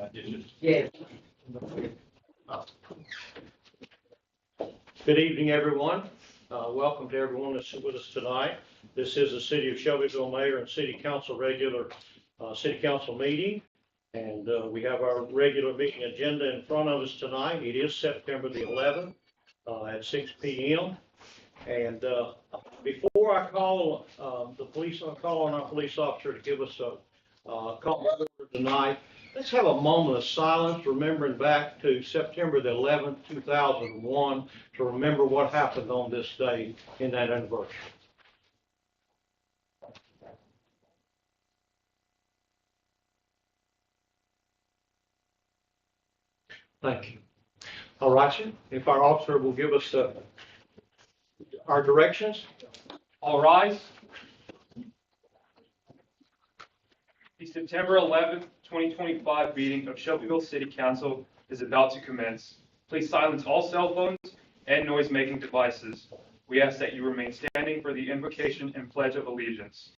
Yes. Good evening, everyone. Welcome to everyone that's with us tonight. This is the City of Shelbyville Mayor and City Council regular City Council meeting. And we have our regular meeting agenda in front of us tonight. It is September the 11th at 6 p.m. And before I call the police, I'll call on our police officer to give us a call tonight. Let's have a moment of silence, remembering back to September the 11th, 2001, to remember what happened on this day in that anniversary. Thank you. All right, sir. If our officer will give us our directions. All rise. The September 11th, 2025 meeting of Shelbyville City Council is about to commence. Please silence all cell phones and noise-making devices. We ask that you remain standing for the invocation and pledge of allegiance.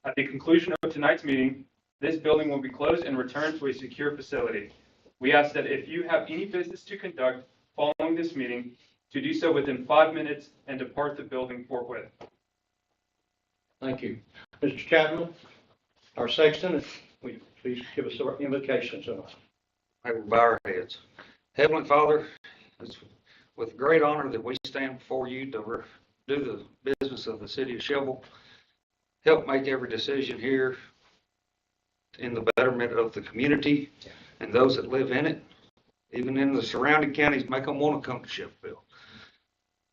At the conclusion of tonight's meeting, this building will be closed and returned to a secure facility. We ask that if you have any business to conduct following this meeting, to do so within 5 minutes and depart the building forthwith. Thank you. Mr. Chapman, our sexton, will you please give us our invocation tonight? I will bow our heads. Heavenly Father, it's with great honor that we stand before you to do the business of the city of Shelbyville. Help make every decision here in the betterment of the community and those that live in it, even in the surrounding counties, make them want to come to Shelbyville.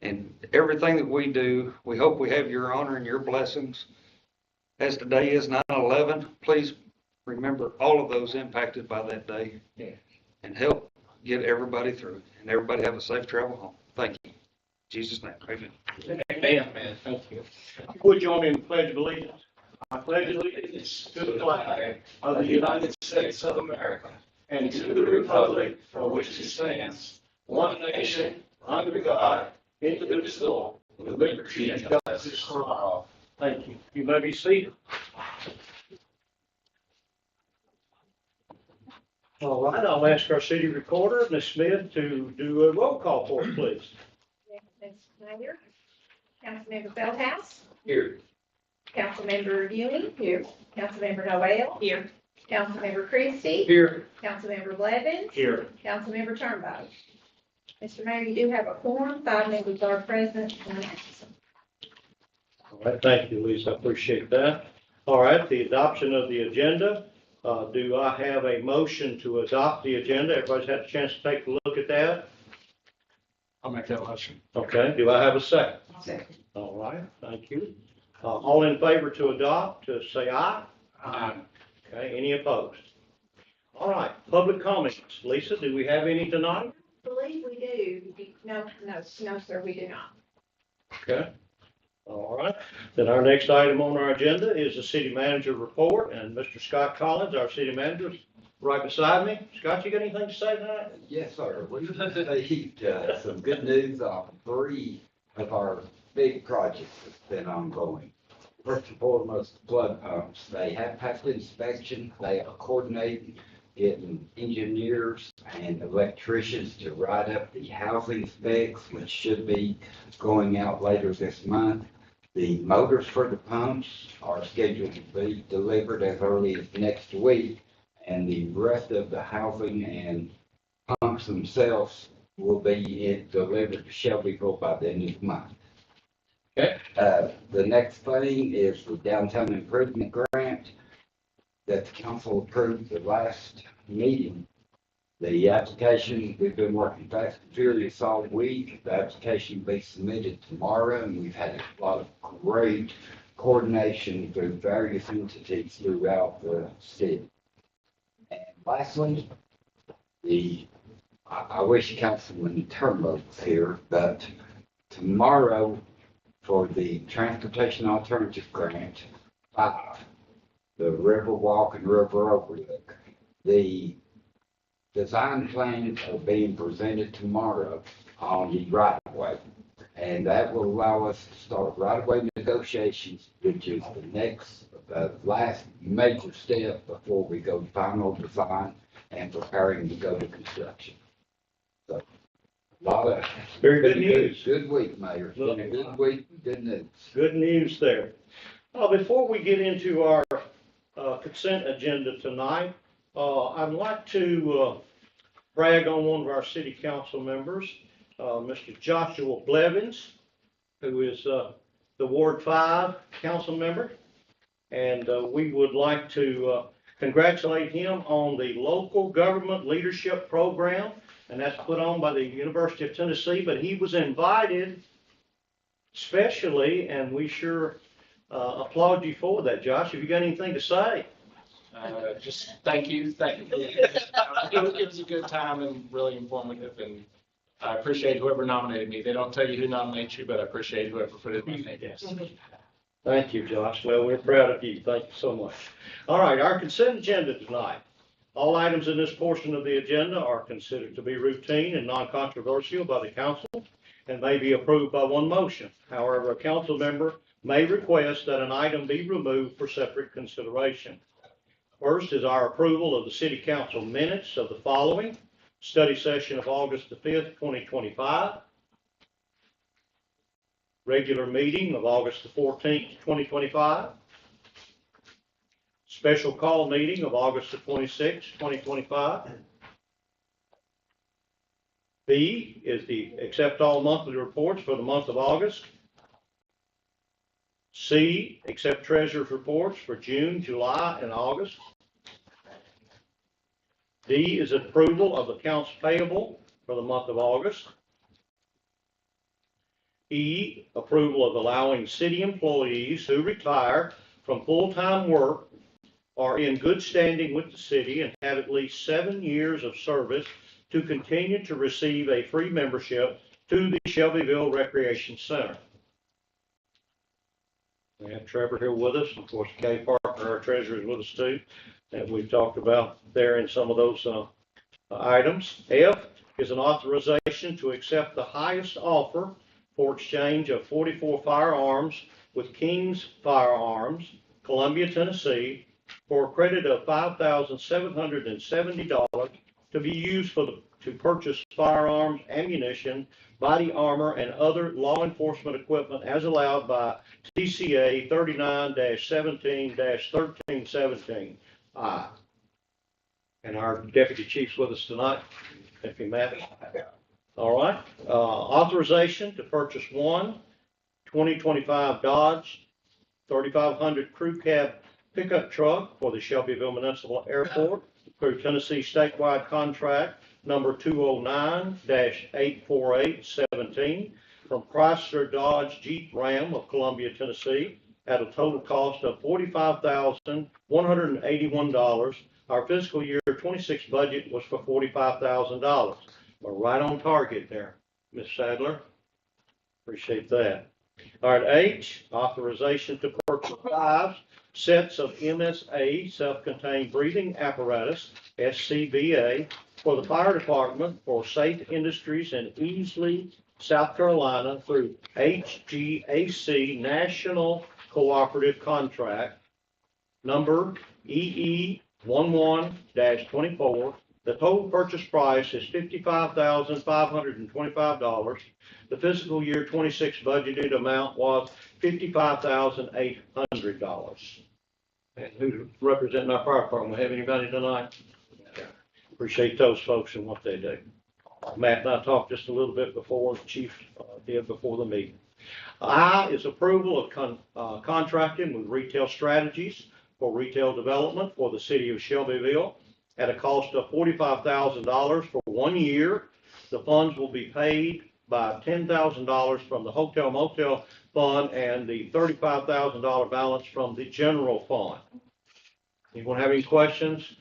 And everything that we do, we hope we have your honor and your blessings. As today is 9/11, please remember all of those impacted by that day and help get everybody through and everybody have a safe travel home. Thank you. In Jesus' name, amen. Amen. Thank you. Would you join me in the Pledge of Allegiance? I pledge allegiance to the flag of the United States of America and to the republic for which it stands, one nation, under God, indivisible, with liberty and justice for all. Thank you. You may be seated. All right, I'll ask our city recorder, Ms. Smith, to do a roll call for us, please. Ms. Snyder, Councilmember Feldhouse. Here. Councilmember Ewing. Here. Councilmember Noel. Here. Councilmember Christie. Here. Councilmember Blevins. Here. Councilmember Turnbow. Mr. Mayor, you do have a quorum. 5 members are present, 1 absent. All right, thank you, Lisa. I appreciate that. All right, the adoption of the agenda. Do I have a motion to adopt the agenda? Everybody's had a chance to take a look at that. I'll make that motion. Okay, do I have a second? Second. All right, thank you. All in favor to adopt, say aye. Aye. Okay, any opposed? All right, public comments. Lisa, do we have any tonight? I believe we do. No, sir, we do not. Okay. All right, then our next item on our agenda is the city manager report, and Mr. Scott Collins, our city manager, is right beside me. Scott, you got anything to say tonight? Yes, sir. We've received some good news on 3 of our big projects that's been ongoing. First and foremost, flood pumps. They have passed inspection. They are coordinating, getting engineers and electricians to write up the housing specs, which should be going out later this month. The motors for the pumps are scheduled to be delivered as early as next week, and the rest of the housing and pumps themselves will be delivered to Shelbyville by the end of the month. Okay. The next thing is the downtown improvement grant that the council approved the last meeting. The application, we've been working fast and furious all week. The application will be submitted tomorrow, and we've had a lot of great coordination through various entities throughout the city. And lastly, I wish Councilman Turnbow was here, but tomorrow for the Transportation Alternative Grant 5, the Riverwalk and River Overlook, the design plans are being presented tomorrow on the right-of-way, and that will allow us to start right-of-way negotiations, which is the last major step before we go to final design and preparing to go to construction. So, a lot of. Very good news. Good week, Mayor. It's been a good week, good news. Good news there. Before we get into our consent agenda tonight, I'd like to brag on one of our city council members, Mr. Joshua Blevins, who is the Ward 5 council member. And we would like to congratulate him on the local government leadership program, and that's put on by the University of Tennessee. But he was invited specially, and we sure applaud you for that, Josh. Have you got anything to say? Just thank you. It was a good time and really informative, and I appreciate whoever nominated me. They don't tell you who nominates you, but I appreciate whoever put it in my name. Yes. Thank you, Josh. Well, we're proud of you. Thank you so much. All right, our consent agenda tonight. All items in this portion of the agenda are considered to be routine and non-controversial by the council and may be approved by one motion. However, a council member may request that an item be removed for separate consideration. First is our approval of the city council minutes of the following: study session of August the 5th, 2025, regular meeting of August the 14th, 2025, special call meeting of August the 26th, 2025. B is the accept all monthly reports for the month of August. C, accept treasurer's reports for June, July, and August. D is approval of accounts payable for the month of August. E, approval of allowing city employees who retire from full-time work are in good standing with the city and have at least 7 years of service to continue to receive a free membership to the Shelbyville Recreation Center. We have Trevor here with us. Of course, Kay Parker, our treasurer, is with us too. And we've talked about there in some of those items. F is an authorization to accept the highest offer for exchange of 44 firearms with King's Firearms, Columbia, Tennessee, for a credit of $5,770 to be used to purchase firearms, ammunition, body armor, and other law enforcement equipment as allowed by TCA 39-17-1317. And our deputy chief's with us tonight, Deputy Matt. All right. Authorization to purchase one 2025 Dodge 3500 crew cab pickup truck for the Shelbyville Municipal Airport through Tennessee statewide contract number 209-84817 from Chrysler Dodge Jeep Ram of Columbia, Tennessee, at a total cost of $45,181. Our fiscal year 26 budget was for $45,000. We're right on target there, Ms. Sadler. Appreciate that. All right, H, authorization to purchase 5 sets of MSA, self-contained breathing apparatus, SCBA, for the fire department for Safe Industries in Easley, South Carolina through HGAC National Cooperative Contract number EE11-24. The total purchase price is $55,525. The fiscal year 26 budgeted amount was $55,800. And who's representing our fire department? Have anybody tonight? Appreciate those folks and what they do. Matt and I talked just a little bit before the chief did before the meeting. I is approval of contracting with Retail Strategies for retail development for the city of Shelbyville at a cost of $45,000 for 1 year. The funds will be paid by $10,000 from the Hotel Motel Fund and the $35,000 balance from the general fund. Anyone have any questions?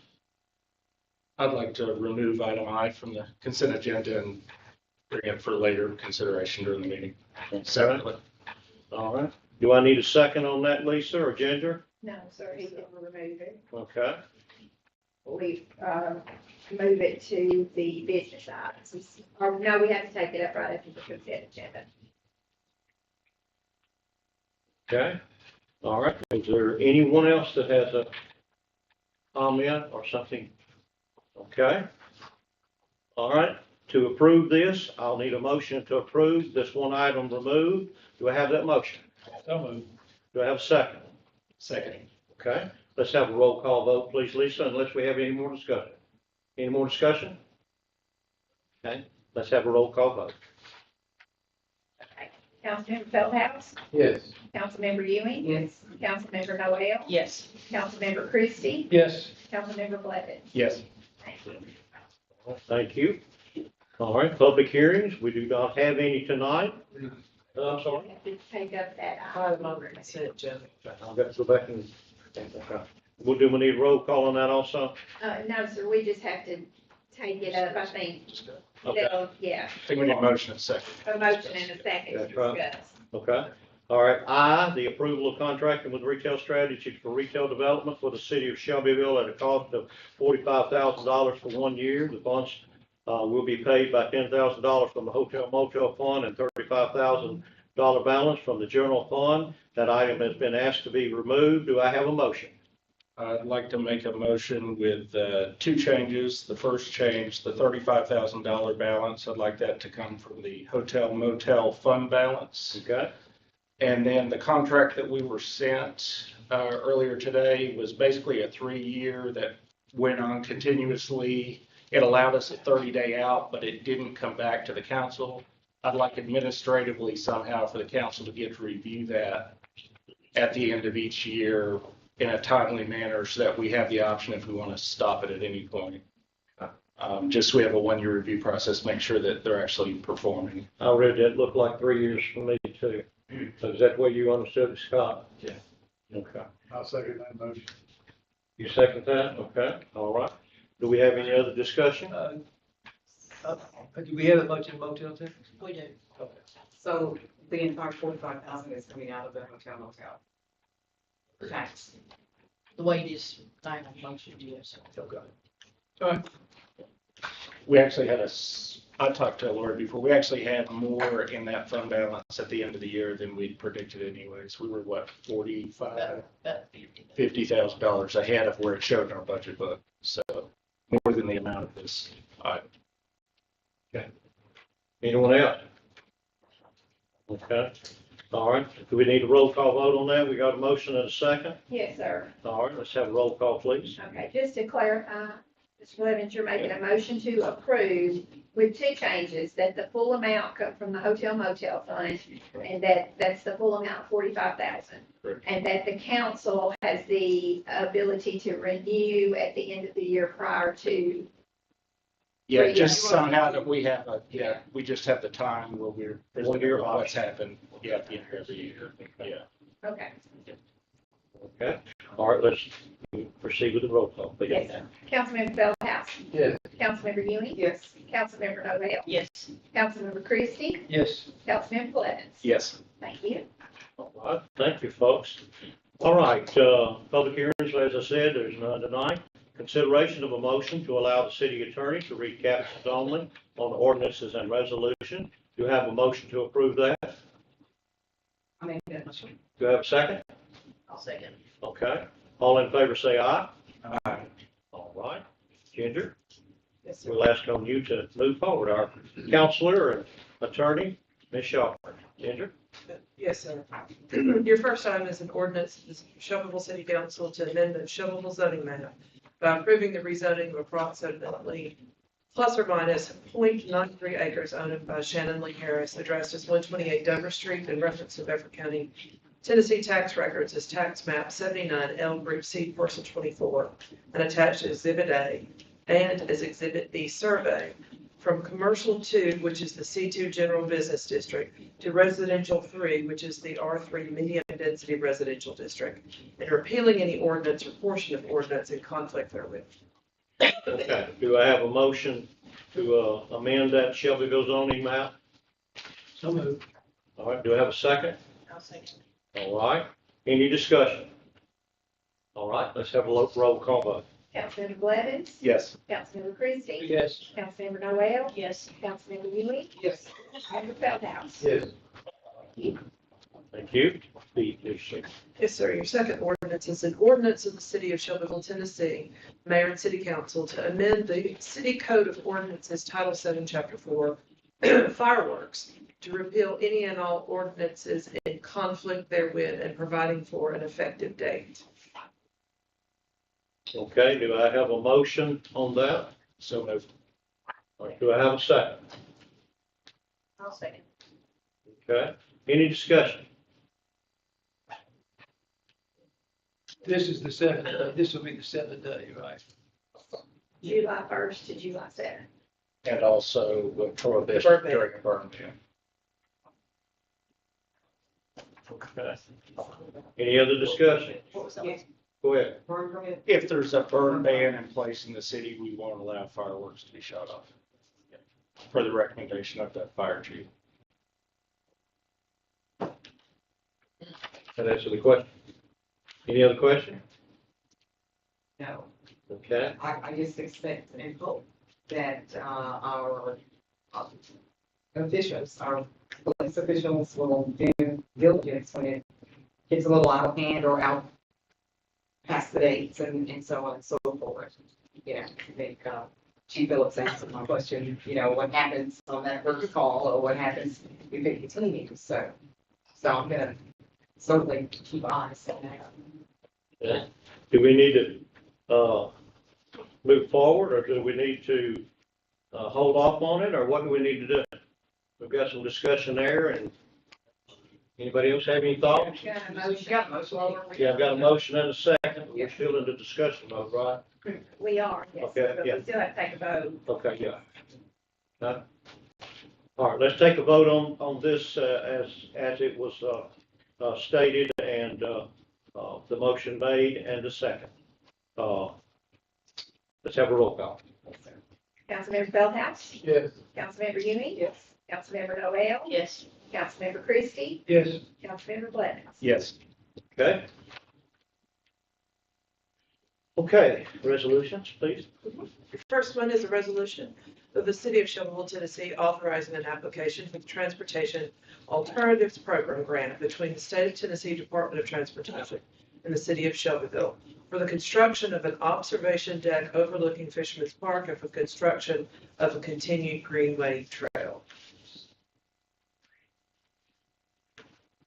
I'd like to remove item I from the consent agenda and bring it for later consideration during the meeting separately. All right. Do I need a second on that, Lisa or Ginger? No, sir, he can remove it. Okay. We move it to the business items. Or no, we have to take it up right after the consent agenda. Okay. All right. Is there anyone else that has a comment or something Okay. All right, to approve this, I'll need a motion to approve this one item removed. Do I have that motion? So moved. Do I have a second? Second. Okay, let's have a roll call vote, please, Lisa, unless we have any more discussion. Any more discussion? Okay, let's have a roll call vote. Okay. Councilmember Feldhouse, Yes. Councilmember Ewing. Yes. Councilmember Noel, Yes. Councilmember Christie, Yes. Councilmember Blevins. Yes. Thank you. Thank you. All right, public hearings, we do not have any tonight. I'm sorry. We have to take up that. I'm on consent, Joe. I've got to go back and, okay. Well, do we need a roll call on that also? No, sir, we just have to take it up, I think. Okay. Yeah, I think we need a motion in a second. a motion and a second to That's right. discuss. Okay. All right, I, the approval of contracting with Retail Strategies for retail development for the city of Shelbyville at a cost of $45,000 for 1 year. The funds will be paid by $10,000 from the hotel motel fund and $35,000 balance from the general fund. That item has been asked to be removed. Do I have a motion? I'd like to make a motion with two changes. The first change, the $35,000 balance, I'd like that to come from the hotel motel fund balance. Okay, And then the contract that we were sent earlier today was basically a 3-year that went on continuously. It allowed us a 30-day out, but it didn't come back to the council. I'd like administratively somehow for the council to get to review that at the end of each year in a timely manner so that we have the option if we want to stop it at any point. Just so we have a 1-year review process, make sure that they're actually performing. I read that looked like 3 years for me too. So is that what you understood, Scott? Yeah. Okay. I'll second that motion. You second that? Okay, all right. Do we have any other discussion? Do we have a bunch of motel tickets? We do. So the entire 45,000 is coming out of the hotel motel tax. The way it is, I motion, yes. Okay. We actually had I talked to Lori before, we actually had more in that fund balance at the end of the year than we'd predicted anyways. We were what, $50,000 ahead of where it showed in our budget book. So more than the amount of this. Anyone else? Okay, all right. Do we need a roll call vote on that? We got a motion and a second? Yes, sir. All right, let's have a roll call, please. Okay, just to clarify, Mr. Blevins, you're making a motion to approve with two changes, that the full amount come from the hotel motel fund, and that's the full amount, 45,000. Correct. And that the council has the ability to renew at the end of the year prior to. Yeah, just somehow that we have we just have the time where we're, One year what's happened, at the end of every year. Yeah. Okay, Okay, all right, let's proceed with the roll call, please. yes, sir. Councilmember Feldhouse. Yes. Councilmember Ewing. Yes. Councilmember Novell. Yes. Councilmember Christie. Yes. Councilmember Blevins. Yes. Thank you. All right, thank you, folks. All right, public hearings, as I said, there's none tonight. Consideration of a motion to allow the city attorney to read captions only on ordinances and resolution. Do you have a motion to approve that? I mean, that motion. Do you have a second? I'll second. Okay, all in favor say aye. Aye. All right, Ginger, Yes, sir. we'll ask on you to move forward. Our counselor and attorney, Ms. Shaw. Ginger? Yes, sir. Your first item is an ordinance, of the Shelbyville City Council to amend the Shelbyville zoning map by approving the rezoning of approximately plus or minus 0.93 acres owned by Shannon Lee Harris, addressed as 128 Dover Street in reference to Beaufort County, Tennessee tax records as tax map 79 L Group C parcel 24 and attached to Exhibit A, and as Exhibit B survey from commercial 2, which is the C2 general business district, to residential 3, which is the R3 medium density residential district, and repealing any ordinance or portion of ordinance in conflict therewith. Okay, do I have a motion to amend that Shelbyville zoning map? So moved. All right, do I have a second? I'll second. All right, any discussion? All right, let's have a roll call vote. Councilmember Blevins. Yes. Councilmember Christie. Yes. Councilmember Noel. Yes. Councilmember Ewing. Yes. Councilmember Feldhouse. Yes. Thank you. B, please, sir. Yes, sir. Your second ordinance is an ordinance of the city of Shelbyville, Tennessee, mayor and city council to amend the city code of ordinances, Title 7, Chapter 4, fireworks, to repeal any and all ordinances in conflict therewith and providing for an effective date. Okay, do I have a motion on that? So moved. Or do I have a second? I'll second. Okay, any discussion? This is the seventh, this will be the seventh day, right? July 1st to July 7th. And also with prohibition Burn ban. during a burn ban. Okay. Any other discussion? What was that? Yes. Go ahead. Burn permit? If there's a burn ban in place in the city, we won't allow fireworks to be shot off. Per the recommendation of the fire chief. That answer the question. Any other question? No. Okay, I just expect and hope that, our officials, our police officials will do diligence when it gets a little out of hand or out past the dates and so on and so forth. You know, I think, Chief Phillips answered my question, you know, what happens on that first call or what happens if it continues, so I'm gonna certainly keep eyes on that. yeah. Do we need to, move forward, or do we need to, hold off on it, or what do we need to do? We've got some discussion there, and anybody else have any thoughts? Got a motion? You got a motion? Yeah, I've got a motion and a second, we're still in the discussion mode, right? We are, yes, Okay, but yeah. we still have to take a vote. Okay, yeah. All right, let's take a vote on this, as it was, stated, and, the motion made and the second. Let's have a roll call. Councilmember Feldhouse? Yes. Councilmember Ewing? Yes. Councilmember Noel? Yes. Councilmember Christie? Yes. Councilmember Blevins? Yes. Okay? Okay, resolutions, please. Your first one is a resolution of the city of Shelbyville, Tennessee, authorizing an application for the Transportation Alternatives Program grant between the state of Tennessee Department of Transportation and the city of Shelbyville for the construction of an observation deck overlooking Fisherman's Park and for construction of a continued greenway trail.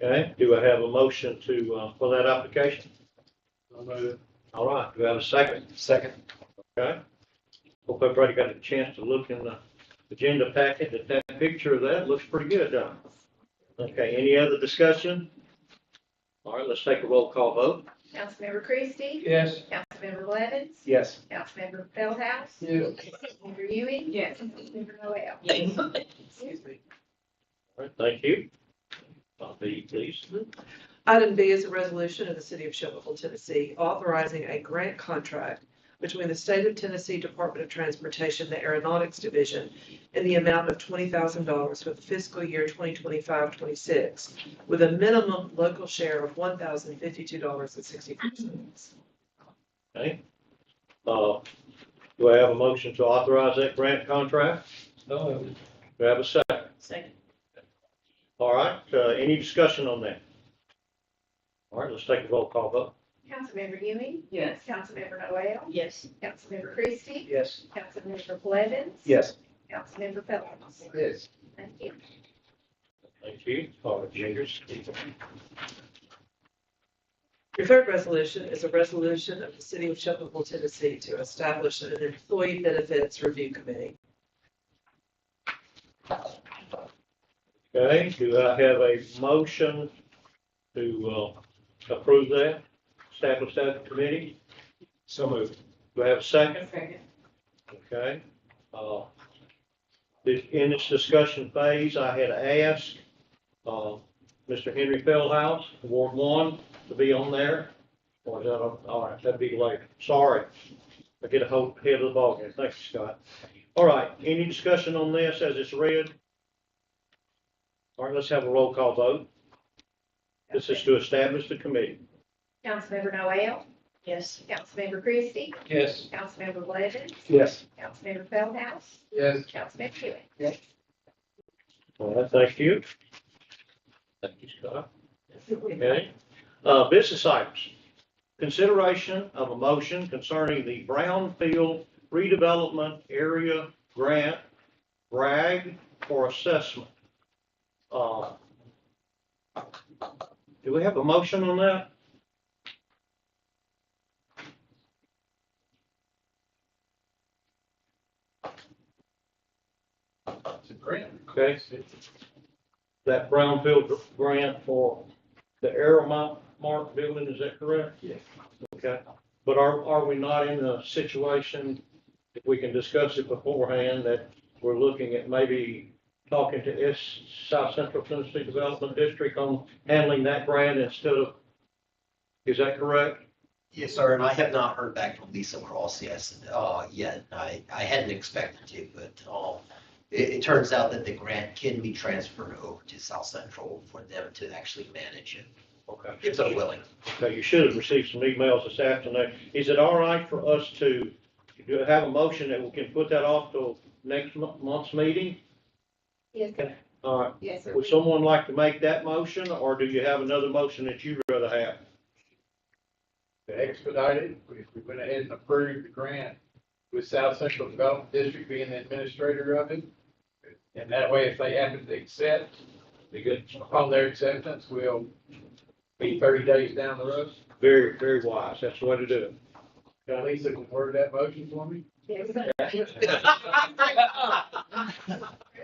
Okay, do I have a motion to, for that application? All right, do I have a second? Second. Okay. Hope everybody got a chance to look in the agenda packet at that picture of that. Looks pretty good, doesn't it? Okay, any other discussion? All right, let's take a roll call vote. Councilmember Christie? Yes. Councilmember Blevins? Yes. Councilmember Feldhouse? Yes. Councilmember Ewing? Yes. Councilmember Noel? Excuse me. All right, thank you. B, please. Item B is a resolution of the city of Shelbyville, Tennessee, authorizing a grant contract between the state of Tennessee Department of Transportation, the Aeronautics Division, in the amount of $20,000 for the fiscal year 2025-26, with a minimum local share of $1,052.64. Okay. Do I have a motion to authorize that grant contract? No. Do I have a second? Second. All right, any discussion on that? All right, let's take a roll call vote. Councilmember Ewing? Yes. Councilmember Noel? Yes. Councilmember Christie? Yes. Councilmember Blevins? Yes. Councilmember Feldhouse? Yes. Thank you. Thank you. All right, Jingers. Your third resolution is a resolution of the city of Shelbyville, Tennessee, to establish an employee benefits review committee. Okay, do I have a motion to approve that, establish that committee? So moved. Do I have a second? Second. Okay. In this discussion phase, I had asked Mr. Henry Feldhouse, Ward 1, to be on there. Or is that, all right, that'd be later. Sorry. I get ahead of the ballgame. Thank you, Scott. All right, any discussion on this as it's read? All right, let's have a roll call vote. This is to establish the committee. Councilmember Noel? Yes. Councilmember Christie? Yes. Councilmember Blevins? Yes. Councilmember Feldhouse? Yes. Councilmember Ewing? All right, thank you. Thank you, Scott. Okay. Business items. Consideration of a motion concerning the Brownfield redevelopment area grant, RAG, for assessment. Do we have a motion on that? It's a grant. Okay. That Brownfield grant for the Aeromont Mark building, is that correct? Yes. Okay, but are we not in a situation, if we can discuss it beforehand, that we're looking at maybe talking to South Central Tennessee Development District on handling that grant instead of, is that correct? Yes, sir, and I have not heard back from Lisa Cross yet. I hadn't expected to, but it turns out that the grant can be transferred over to South Central for them to actually manage it, Okay. if they're willing. Okay, you should have received some emails this afternoon. Is it all right for us to have a motion that we can put that off till next month's meeting? Yes, sir. All right, Yes, sir. would someone like to make that motion, or do you have another motion that you'd rather have? To expedite it, if we went ahead and approved the grant with South Central Development District being the administrator of it. And that way, if they happen to accept, upon their acceptance, we'll be 30 days down the road. Very, very wise. That's the way to do it. Can Lisa word that motion for me? Yes, sir.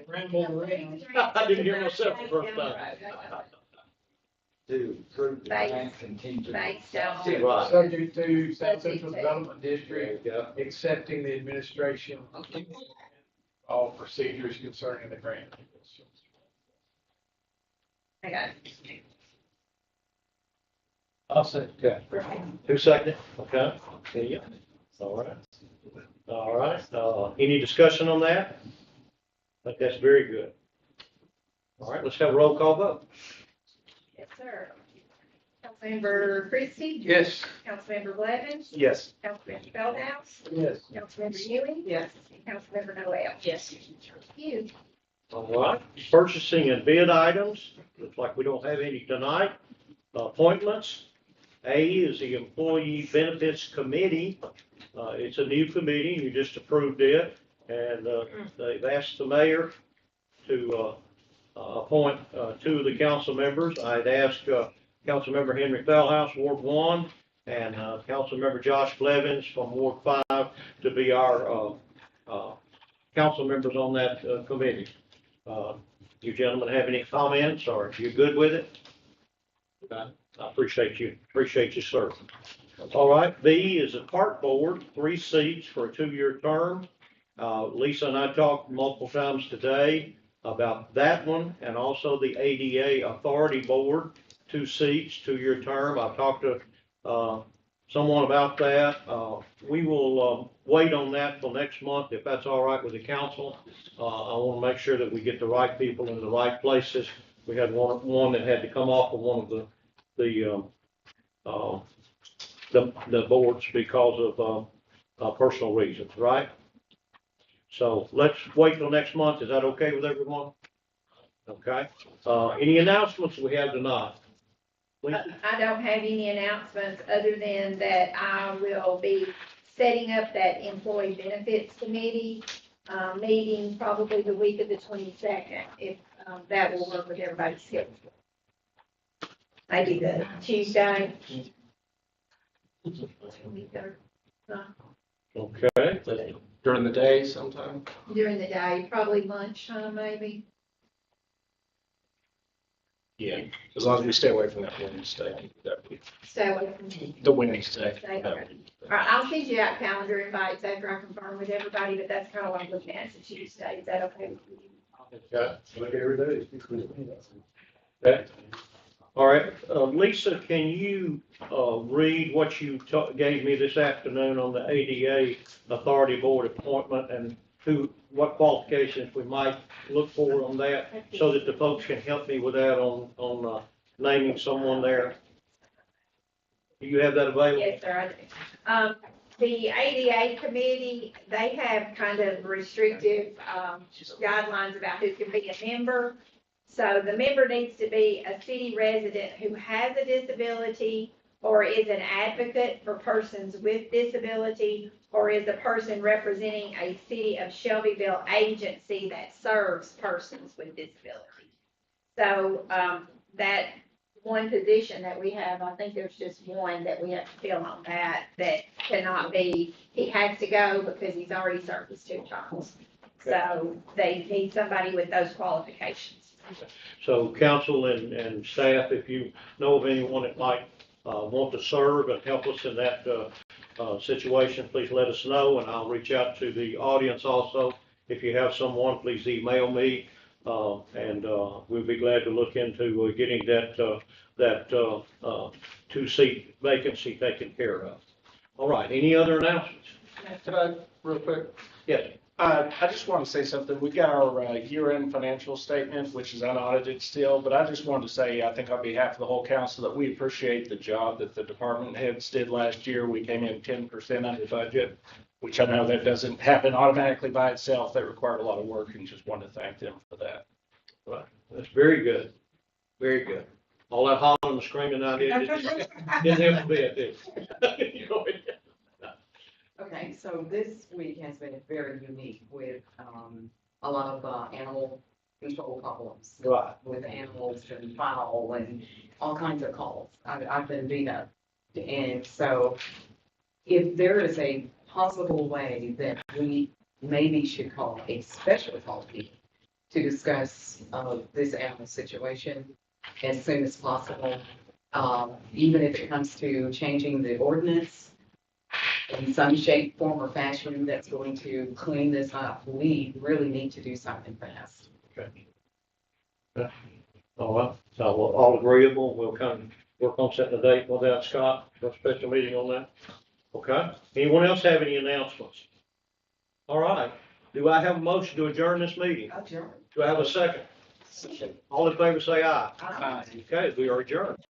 Ramble around. I didn't hear myself the first time. To approve the Based- grant contingent. Based on. Right. Subject to South Central Development There District you go. accepting the administration, all procedures concerning the grant. I got I'll say. Okay. it. Who seconded? Okay. There you go. All right. All right. Any discussion on that? I think that's very good. All right, let's have a roll call vote. Yes, sir. Councilmember Christie? Yes. Councilmember Blevins? Yes. Councilmember Feldhouse? Yes. Councilmember Ewing? Yes. And Councilmember Noel? Yes. You. All right, purchasing and bid items. Looks like we don't have any tonight. Appointments. A is the Employee Benefits Committee. It's a new committee. You just approved it. And they've asked the mayor to appoint two of the council members. I'd asked Councilmember Henry Feldhouse, Ward 1, and Councilmember Josh Blevins from Ward 5 to be our council members on that committee. You gentlemen have any comments, or you good with it? I appreciate you, sir. All right, B is a park board, 3 seats for a 2-year term. Lisa and I talked multiple times today about that one, and also the ADA Authority Board, 2 seats, 2-year term. I've talked to someone about that. We will wait on that till next month, if that's all right with the council. I want to make sure that we get the right people in the right places. We had one that had to come off of one of the boards because of personal reasons, right? So let's wait till next month. Is that okay with everyone? Okay. Any announcements we have tonight? Lisa? I don't have any announcements other than that I will be setting up that employee benefits committee, meeting probably the week of the 22nd, if that will work with everybody's schedule. Maybe the Tuesday. Okay. During the day sometime? During the day, probably lunchtime, maybe. Yeah, as long as we stay away from that Wednesday, So, the Wednesday. okay. All right, I'll send you out calendar invites after I confirm with everybody, but that's kind of what I'm looking at, it's a Tuesday. Is that okay with you? Okay. Look every day. Okay. All right, Lisa, can you read what you gave me this afternoon on the ADA Authority Board appointment, and what qualifications we might look for on that, so that the folks can help me with that on naming someone there? Do you have that available? Yes, sir, I do. The ADA committee, they have kind of restrictive guidelines about who can be a member. So the member needs to be a city resident who has a disability or is an advocate for persons with disability or is a person representing a city of Shelbyville agency that serves persons with disability. So, that one position that we have, I think there's just one that we have to fill on that cannot be, he has to go because he's already served his 2 terms. So they need somebody with those qualifications. So council and staff, if you know of anyone that might want to serve and help us in that situation, please let us know, and I'll reach out to the audience also. If you have someone, please email me, and we'll be glad to look into getting that 2-seat vacancy taken care of. All right, any other announcements? Can I, real quick? Yes. I just want to say something. We got our year-end financial statement, which is unaudited still, but I just wanted to say, I think on behalf of the whole council, that we appreciate the job that the department heads did last year. We came in 10% under budget, which I know that doesn't happen automatically by itself. That required a lot of work, and just wanted to thank them for that. Right, that's very good, very good. All that hollering and screaming I did, didn't have to be at this. Okay, so this week has been very unique with, a lot of, animal control problems. Right. With animals and fowl and all kinds of calls. I've been beat up. And so if there is a possible way that we maybe should call a special call meeting to discuss, this animal situation as soon as possible, even if it comes to changing the ordinance in some shape, form, or fashion that's going to clean this up, we really need to do something fast. Okay. Yeah. All right, so we're all agreeable, we'll kind of work on setting a date with that, Scott, for a special meeting on that. Okay, anyone else have any announcements? All right, do I have a motion to adjourn this meeting? Adjourn. Do I have a second? All in favor say aye. Aye. Okay, we are adjourned.